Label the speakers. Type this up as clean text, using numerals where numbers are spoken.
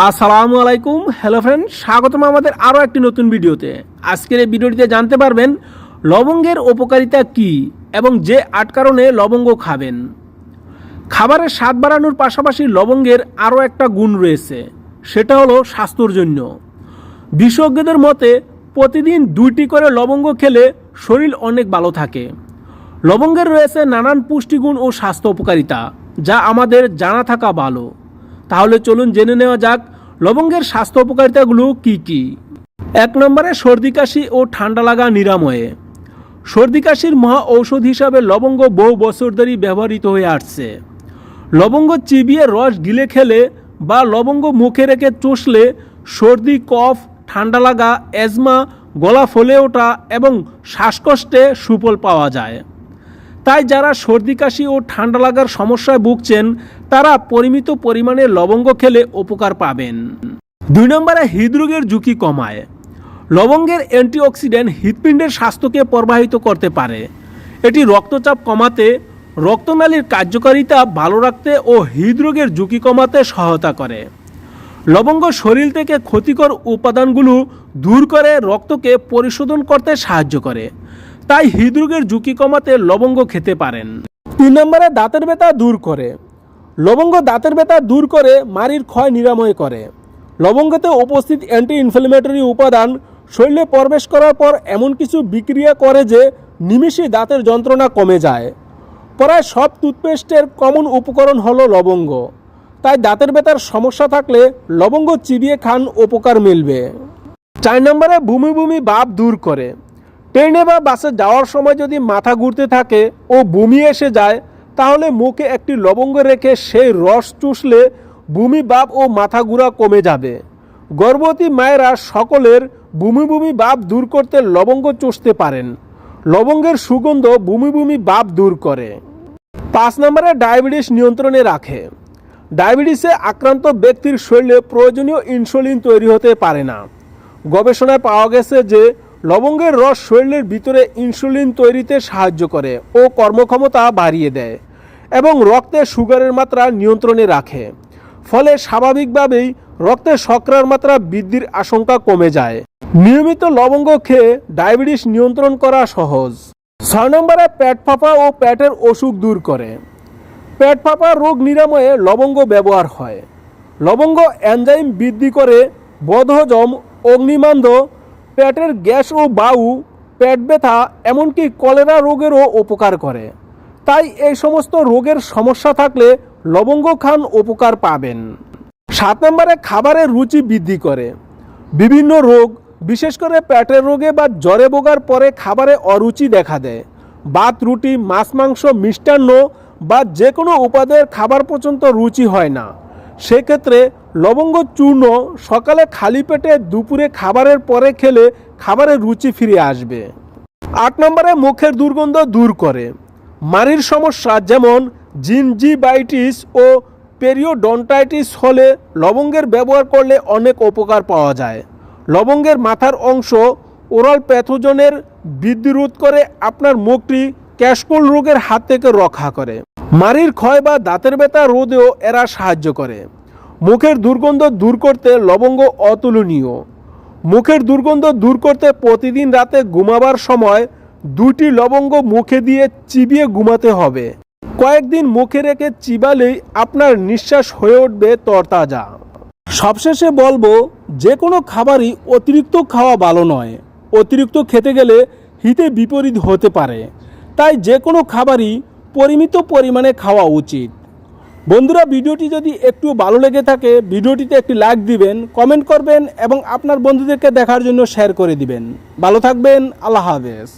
Speaker 1: আসসালামু আলাইকুম। Hello friend, স্বাগতম আমাদের আরও একটি নতুন ভিডিওতে। আজকের এই ভিডিওটিতে জানতে পারবেন লবঙ্গের উপকারিতা কী এবং যে 8 কারণে লবঙ্গ খাবেন। খাবারের স্বাদ বাড়ানোর পাশাপাশি লবঙ্গের আরও একটা গুণ রয়েছে, সেটা হলো স্বাস্থ্যর জন্য। বিশেষজ্ঞদের মতে প্রতিদিন 2টি করে লবঙ্গ খেলে শরীর অনেক ভালো থাকে। লবঙ্গের রয়েছে নানান পুষ্টিগুণ ও স্বাস্থ্য উপকারিতা, যা আমাদের জানা থাকা ভালো। তাহলে চলুন জেনে নেওয়া যাক লবঙ্গের স্বাস্থ্য উপকারিতাগুলো কী কী। 1 নম্বরে সর্দি কাশি ও ঠান্ডা লাগা নিরাময়ে। সর্দি কাশির মহা ঔষধ হিসাবে লবঙ্গ বহু বছর ধরেই ব্যবহৃত হয়ে আসছে। লবঙ্গ চিবিয়ে রস গিলে খেলে বা লবঙ্গ মুখে রেখে চুষলে সর্দি, কফ, ঠান্ডা লাগা, অ্যাজমা, গলা ফুলে ওঠা এবং শ্বাসকষ্টে সুফল পাওয়া যায়। তাই যারা সর্দি কাশি ও ঠান্ডা লাগার সমস্যায় ভুগছেন তারা পরিমিত পরিমাণে লবঙ্গ খেলে উপকার পাবেন। 2 নম্বরে হৃদরোগের ঝুঁকি কমায়। লবঙ্গের অ্যান্টিঅক্সিডেন্ট হৃৎপিণ্ডের স্বাস্থ্যকে প্রভাবিত করতে পারে। এটি রক্তচাপ কমাতে, রক্তনালীর কার্যকারিতা ভালো রাখতে ও হৃদরোগের ঝুঁকি কমাতে সহায়তা করে। লবঙ্গ শরীর থেকে ক্ষতিকর উপাদানগুলো দূর করে রক্তকে পরিশোধন করতে সাহায্য করে। তাই হৃদরোগের ঝুঁকি কমাতে লবঙ্গ খেতে পারেন। 3 নম্বরে দাঁতের ব্যথা দূর করে। লবঙ্গ দাঁতের ব্যথা দূর করে, মাড়ির ক্ষয় নিরাময় করে। লবঙ্গতে উপস্থিত অ্যান্টি ইনফ্ল্যামেটরি উপাদান শরীরে প্রবেশ করার পর এমন কিছু বিক্রিয়া করে যে নিমিষেই দাঁতের যন্ত্রণা কমে যায়। প্রায় সব টুথপেস্টের কমন উপকরণ হলো লবঙ্গ। তাই দাঁতের ব্যথার সমস্যা থাকলে লবঙ্গ চিবিয়ে খান, উপকার মিলবে। 4 নম্বরে বমি বমি ভাব দূর করে। ট্রেনে বা বাসে যাওয়ার সময় যদি মাথা ঘুরতে থাকে ও বমি এসে যায়, তাহলে মুখে একটি লবঙ্গ রেখে সেই রস চুষলে বমি ভাব ও মাথা ঘুরা কমে যাবে। গর্ভবতী মায়েরা সকলের বমি বমি ভাব দূর করতে লবঙ্গ চুষতে পারেন। লবঙ্গের সুগন্ধ বমি বমি ভাব দূর করে। 5 নম্বরে ডায়াবেটিস নিয়ন্ত্রণে রাখে। ডায়াবেটিসে আক্রান্ত ব্যক্তির শরীরে প্রয়োজনীয় ইনসুলিন তৈরি হতে পারে না। গবেষণায় পাওয়া গেছে যে লবঙ্গের রস শরীরের ভিতরে ইনসুলিন তৈরিতে সাহায্য করে ও কর্মক্ষমতা বাড়িয়ে দেয় এবং রক্তে সুগারের মাত্রা নিয়ন্ত্রণে রাখে। ফলে স্বাভাবিকভাবেই রক্তে শর্করার মাত্রা বৃদ্ধির আশঙ্কা কমে যায়। নিয়মিত লবঙ্গ খেয়ে ডায়াবেটিস নিয়ন্ত্রণ করা সহজ। 6 নম্বরে পেট ফাঁপা ও পেটের অসুখ দূর করে। পেট ফাঁপা রোগ নিরাময়ে লবঙ্গ ব্যবহার হয়। লবঙ্গ এনজাইম বৃদ্ধি করে বদহজম, অগ্নিমান্দ, পেটের গ্যাস ও বায়ু, পেট ব্যথা, এমনকি কলেরা রোগেরও উপকার করে। তাই এই সমস্ত রোগের সমস্যা থাকলে লবঙ্গ খান, উপকার পাবেন। 7 নম্বরে খাবারের রুচি বৃদ্ধি করে। বিভিন্ন রোগ, বিশেষ করে পেটের রোগে বা জ্বরে ভোগার পরে খাবারে অরুচি দেখা দেয়। ভাত, রুটি, মাছ, মাংস, মিষ্টান্ন বা যে কোনো উপাদেয় খাবার পর্যন্ত রুচি হয় না। সেক্ষেত্রে লবঙ্গ চূর্ণ সকালে খালি পেটে, দুপুরে খাবারের পরে খেলে খাবারের রুচি ফিরে আসবে। 8 নম্বরে মুখের দুর্গন্ধ দূর করে। মাড়ির সমস্যা যেমন জিনজিভাইটিস ও পেরিওডন্টাইটিস হলে লবঙ্গের ব্যবহার করলে অনেক উপকার পাওয়া যায়। লবঙ্গের মাথার অংশ ওরাল প্যাথোজেনের বৃদ্ধি রোধ করে আপনার মুখটি ক্যাশকোল রোগের হাত থেকে রক্ষা করে। মাড়ির ক্ষয় বা দাঁতের ব্যথা রোধেও এরা সাহায্য করে। মুখের দুর্গন্ধ দূর করতে লবঙ্গ অতুলনীয়। মুখের দুর্গন্ধ দূর করতে প্রতিদিন রাতে ঘুমাবার সময় 2টি লবঙ্গ মুখে দিয়ে চিবিয়ে ঘুমাতে হবে। কয়েকদিন মুখে রেখে চিবালেই আপনার নিঃশ্বাস হয়ে উঠবে তরতাজা। সবশেষে বলবো, যে কোনো খাবারই অতিরিক্ত খাওয়া ভালো নয়। অতিরিক্ত খেতে গেলে হিতে বিপরীত হতে পারে। তাই যে কোনো খাবারই পরিমিত পরিমাণে খাওয়া উচিত। বন্ধুরা, ভিডিওটি যদি একটু ভালো লেগে থাকে ভিডিওটিতে একটি লাইক দিবেন, কমেন্ট করবেন এবং আপনার বন্ধুদেরকে দেখার জন্য শেয়ার করে দিবেন। ভালো থাকবেন। আল্লাহ হাফেজ।